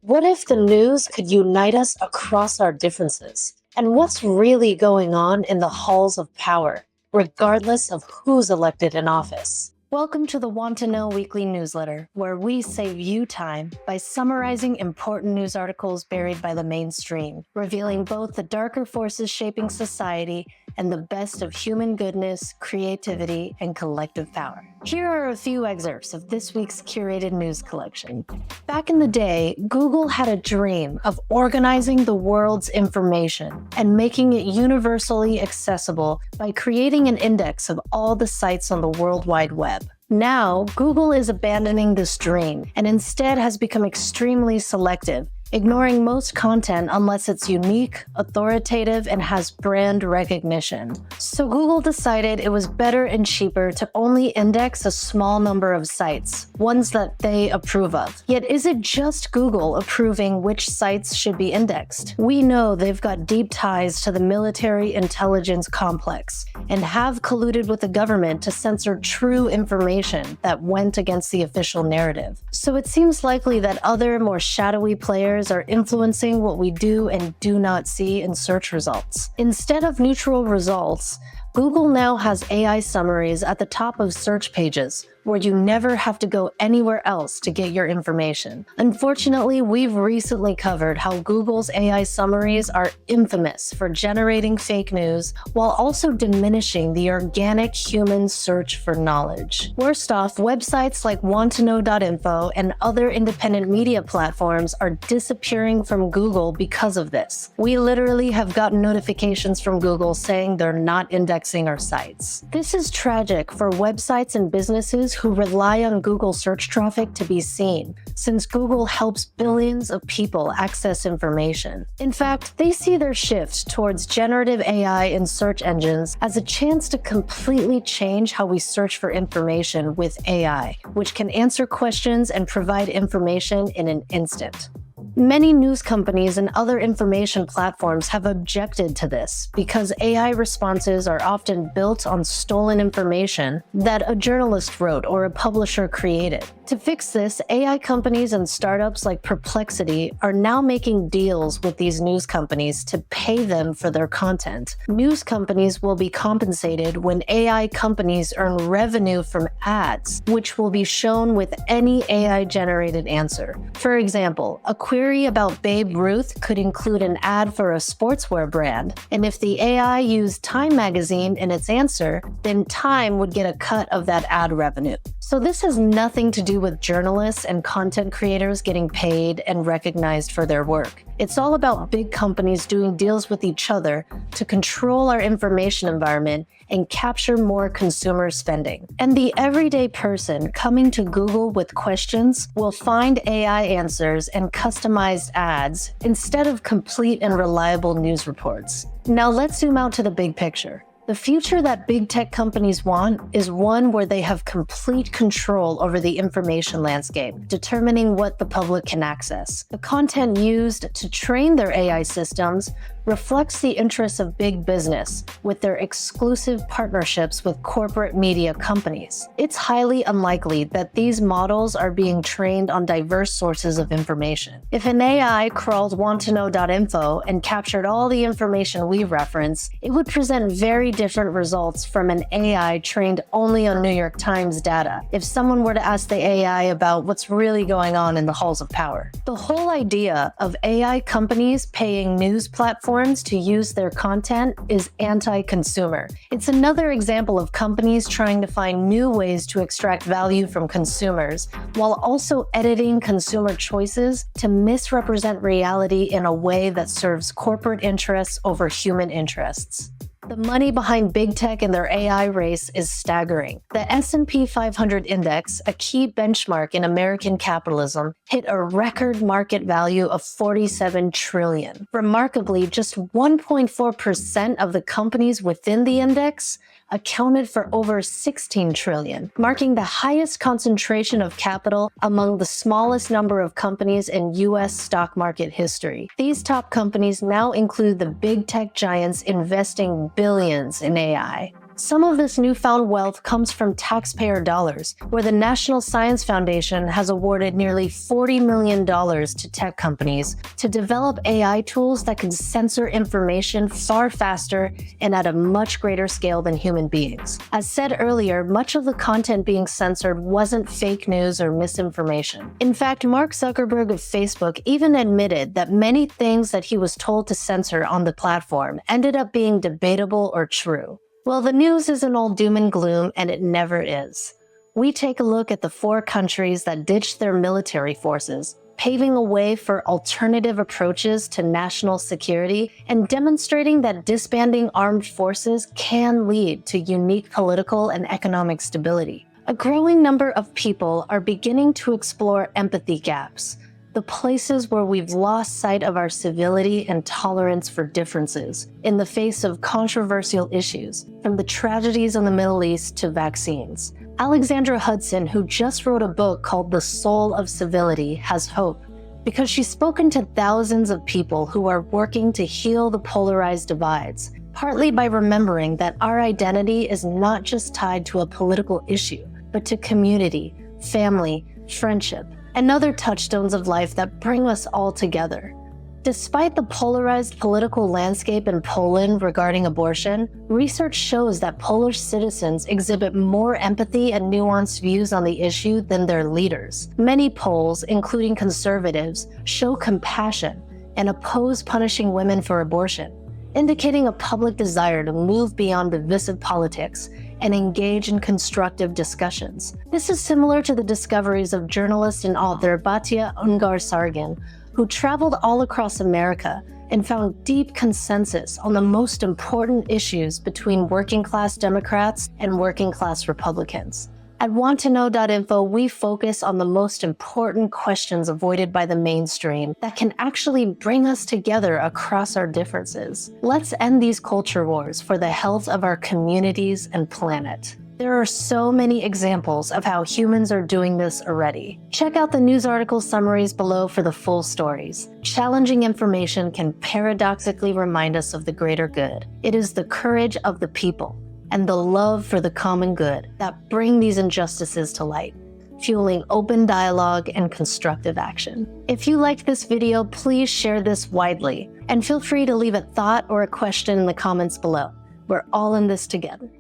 What if the news could unite us across our differences? And what's really going on in the halls of power, regardless of who's elected in office? Welcome to the Want to Know Weekly newsletter, where we save you time by summarizing important news articles buried by the mainstream, revealing both the darker forces shaping society and the best of human goodness, creativity, and collective power. Here are a few excerpts of this week's curated news collection. Back in the day, Google had a dream of organizing the world's information and making it universally accessible by creating an index of all the sites on the World Wide Web. Now, Google is abandoning this dream and instead has become extremely selective, ignoring most content unless it's unique, authoritative, and has brand recognition. So Google decided it was better and cheaper to only index a small number of sites, ones that they approve of. Yet is it just Google approving which sites should be indexed? We know they've got deep ties to the military intelligence complex and have colluded with the government to censor true information that went against the official narrative. So it seems likely that other, more shadowy players are influencing what we do and do not see in search results. Instead of neutral results, Google now has AI summaries at the top of search pages, where you never have to go anywhere else to get your information. Unfortunately, we've recently covered how Google's AI summaries are infamous for generating fake news while also diminishing the organic human search for knowledge. Worst off, websites like wanttoknow.info and other independent media platforms are disappearing from Google because of this. We literally have gotten notifications from Google saying they're not indexing our sites. This is tragic for websites and businesses who rely on Google search traffic to be seen, since Google helps billions of people access information. In fact, they see their shift towards generative AI in search engines as a chance to completely change how we search for information with AI, which can answer questions and provide information in an instant. Many news companies and other information platforms have objected to this because AI responses are often built on stolen information that a journalist wrote or a publisher created. To fix this, AI companies and startups like Perplexity are now making deals with these news companies to pay them for their content. News companies will be compensated when AI companies earn revenue from ads, which will be shown with any AI-generated answer. For example, a query about Babe Ruth could include an ad for a sportswear brand, and if the AI used Time magazine in its answer, then Time would get a cut of that ad revenue. So this has nothing to do with journalists and content creators getting paid and recognized for their work. It's all about big companies doing deals with each other to control our information environment and capture more consumer spending. And the everyday person coming to Google with questions will find AI answers and customized ads instead of complete and reliable news reports. Now let's zoom out to the big picture. The future that big tech companies want is one where they have complete control over the information landscape, determining what the public can access. The content used to train their AI systems reflects the interests of big business with their exclusive partnerships with corporate media companies. It's highly unlikely that these models are being trained on diverse sources of information. If an AI crawled wanttoknow.info and captured all the information we reference, it would present very different results from an AI trained only on New York Times data if someone were to ask the AI about what's really going on in the halls of power. The whole idea of AI companies paying news platforms to use their content is anti-consumer. It's another example of companies trying to find new ways to extract value from consumers while also editing consumer choices to misrepresent reality in a way that serves corporate interests over human interests. The money behind big tech and their AI race is staggering. The S&P 500 index, a key benchmark in American capitalism, hit a record market value of $47 trillion. Remarkably, just 1.4% of the companies within the index accounted for over $16 trillion, marking the highest concentration of capital among the smallest number of companies in U.S. stock market history. These top companies now include the big tech giants investing billions in AI. Some of this newfound wealth comes from taxpayer dollars, where the National Science Foundation has awarded nearly $40 million to tech companies to develop AI tools that can censor information far faster and at a much greater scale than human beings. As said earlier, much of the content being censored wasn't fake news or misinformation. In fact, Mark Zuckerberg of Facebook even admitted that many things that he was told to censor on the platform ended up being debatable or true. Well, the news isn't all doom and gloom, and it never is. We take a look at the 4 countries that ditched their military forces, paving a way for alternative approaches to national security and demonstrating that disbanding armed forces can lead to unique political and economic stability. A growing number of people are beginning to explore empathy gaps, the places where we've lost sight of our civility and tolerance for differences in the face of controversial issues, from the tragedies in the Middle East to vaccines. Alexandra Hudson, who just wrote a book called The Soul of Civility, has hope because she's spoken to thousands of people who are working to heal the polarized divides, partly by remembering that our identity is not just tied to a political issue, but to community, family, friendship, and other touchstones of life that bring us all together. Despite the polarized political landscape in Poland regarding abortion, research shows that Polish citizens exhibit more empathy and nuanced views on the issue than their leaders. Many Poles, including conservatives, show compassion and oppose punishing women for abortion, indicating a public desire to move beyond divisive politics and engage in constructive discussions. This is similar to the discoveries of journalist and author Batia Ungar-Sargin, who traveled all across America and found deep consensus on the most important issues between working-class Democrats and working-class Republicans. At wanttoknow.info, we focus on the most important questions avoided by the mainstream that can actually bring us together across our differences. Let's end these culture wars for the health of our communities and planet. There are so many examples of how humans are doing this already. Check out the news article summaries below for the full stories. Challenging information can paradoxically remind us of the greater good. It is the courage of the people and the love for the common good that bring these injustices to light, fueling open dialogue and constructive action. If you liked this video, please share this widely, and feel free to leave a thought or a question in the comments below. We're all in this together.